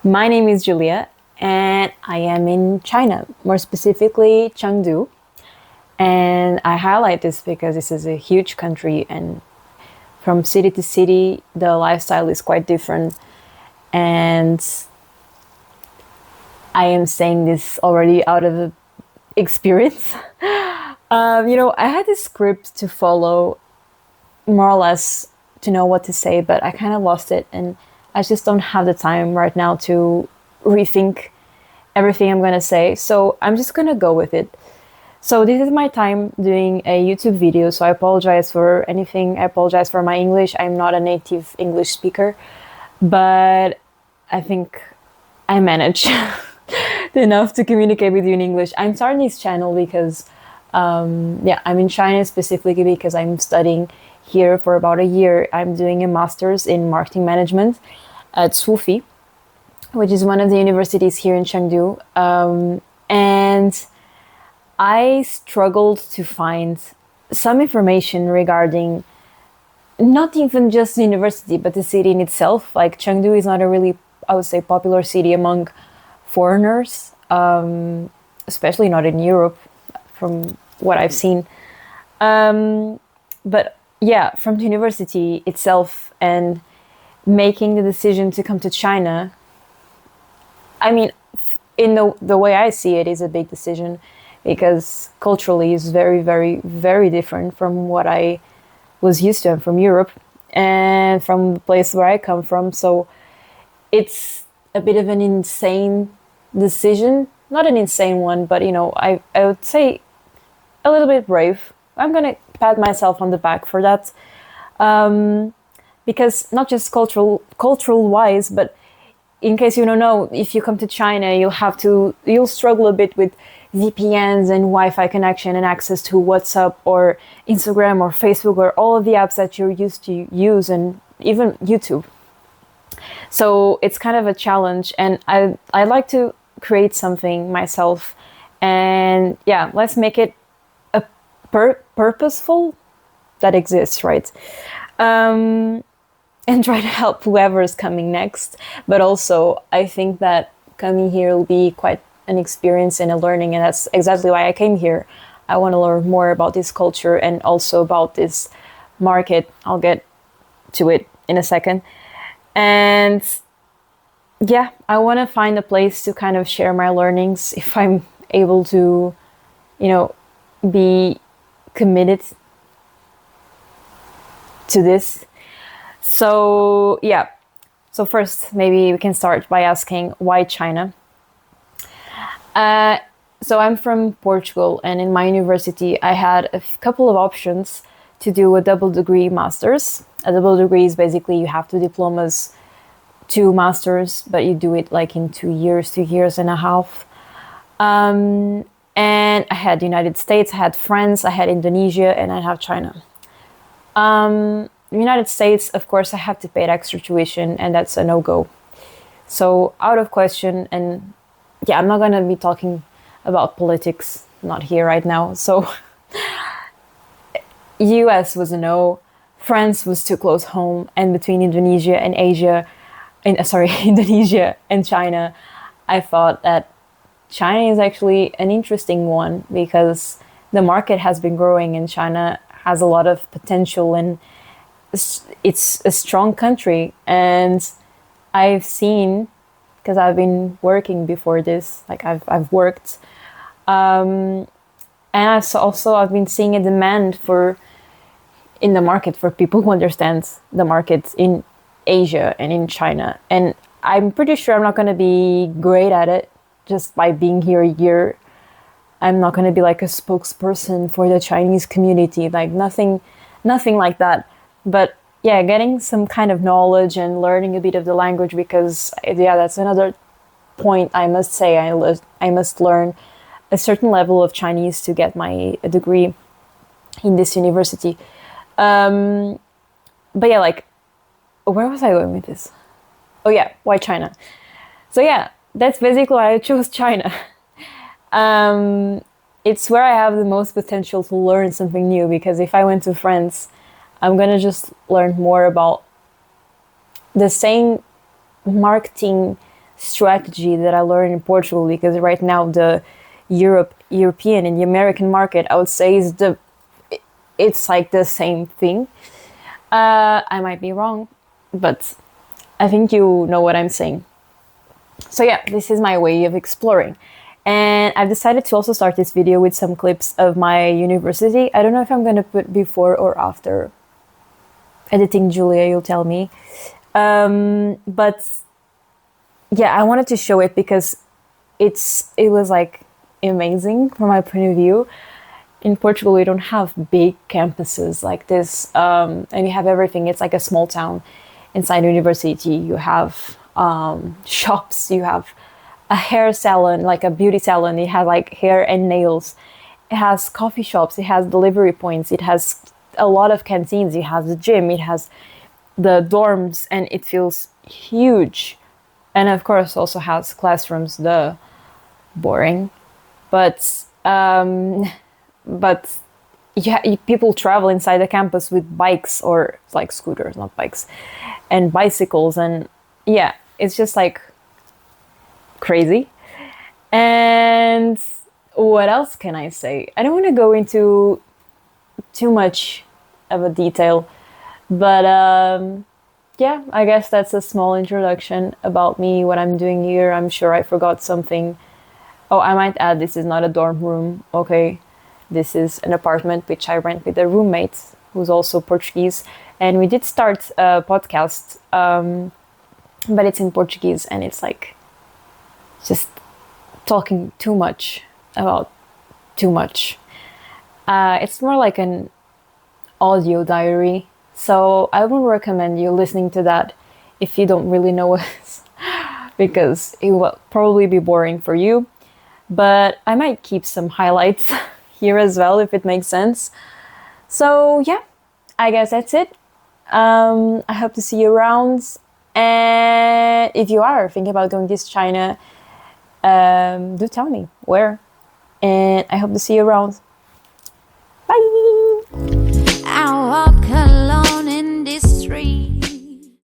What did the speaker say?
My name is Julia, and I am in China, more specifically Chengdu. And I highlight this because this is a huge country, and from city to city, the lifestyle is quite different. And I am saying this already out of experience. I had this script to follow, more or less, to know what to say, but I kind of lost it, and I just don't have the time right now to rethink everything I'm gonna say. So I'm just gonna go with it. So this is my time doing a YouTube video, so I apologize for anything. I apologize for my English. I'm not a native English speaker, but I think I manage enough to communicate with you in English. I'm starting this channel because, I'm in China specifically because I'm studying here for about a year. I'm doing a master's in marketing management at SWUFE, which is one of the universities here in Chengdu. And I struggled to find some information regarding not even just the university, but the city in itself. Like Chengdu is not a really, I would say, popular city among foreigners, especially not in Europe, from what I've seen. But yeah, from the university itself and making the decision to come to China, I mean, in the way I see it, is a big decision because culturally it's very, very, very different from what I was used to. I'm from Europe and from the place where I come from. So it's a bit of an insane decision. Not an insane one, but I would say a little bit brave. I'm going to pat myself on the back for that. Because not just cultural wise, but in case you don't know, if you come to China, you'll struggle a bit with VPNs and Wi-Fi connection and access to WhatsApp or Instagram or Facebook or all of the apps that you're used to use, and even YouTube. So it's kind of a challenge, and I like to create something myself, and yeah, let's make it a purposeful that exists, right? And try to help whoever is coming next. But also, I think that coming here will be quite an experience and a learning, and that's exactly why I came here. I want to learn more about this culture and also about this market. I'll get to it in a second. And yeah, I want to find a place to kind of share my learnings if I'm able to, be committed to this. So yeah, so first maybe we can start by asking why China. So I'm from Portugal, and in my university I had a couple of options to do a double degree master's. A double degree is basically you have 2 diplomas, 2 masters, but you do it like in 2 years, 2 years and a half. And I had the United States, I had France, I had Indonesia, and I have China. United States, of course, I have to pay extra tuition, and that's a no-go. So out of question, and yeah, I'm not going to be talking about politics, not here right now. So US was a no, France was too close home, and between Indonesia and Indonesia and China, I thought that China is actually an interesting one because the market has been growing and China has a lot of potential, and it's a strong country. And I've seen, because I've been working before this, like I've worked, and I've been seeing a demand in the market for people who understand the market in Asia and in China. And I'm pretty sure I'm not going to be great at it just by being here a year. I'm not going to be like a spokesperson for the Chinese community, like nothing like that. But yeah, getting some kind of knowledge and learning a bit of the language, because yeah, that's another point I must say. I must learn a certain level of Chinese to get my degree in this university. But yeah, like, where was I going with this? Oh yeah, why China? So yeah, that's basically why I chose China. It's where I have the most potential to learn something new, because if I went to France, I'm gonna just learn more about the same marketing strategy that I learned in Portugal, because right now the European and the American market, I would say, it's like the same thing. I might be wrong, but I think you know what I'm saying. So yeah, this is my way of exploring. And I've decided to also start this video with some clips of my university. I don't know if I'm going to put before or after editing. Julia, you'll tell me. But yeah, I wanted to show it because it was like amazing from my point of view. In Portugal, we don't have big campuses like this, and you have everything. It's like a small town inside the university. You have shops, you have a hair salon, like a beauty salon. It has like hair and nails. It has coffee shops. It has delivery points. It has a lot of canteens. It has the gym. It has the dorms, and it feels huge. And of course, also has classrooms. The boring, but yeah, people travel inside the campus with bikes, or like scooters, not bikes, and bicycles, and yeah, it's just like crazy. And what else can I say? I don't want to go into too much of a detail, but yeah, I guess that's a small introduction about me, what I'm doing here. I'm sure I forgot something. Oh, I might add, this is not a dorm room, okay? This is an apartment which I rent with a roommate who's also Portuguese. And we did start a podcast, but it's in Portuguese, and it's like just talking too much about too much. It's more like an audio diary. So I would recommend you listening to that if you don't really know us, because it will probably be boring for you. But I might keep some highlights here as well, if it makes sense. So yeah, I guess that's it. I hope to see you around. And if you are thinking about going to China, do tell me where. And I hope to see you around.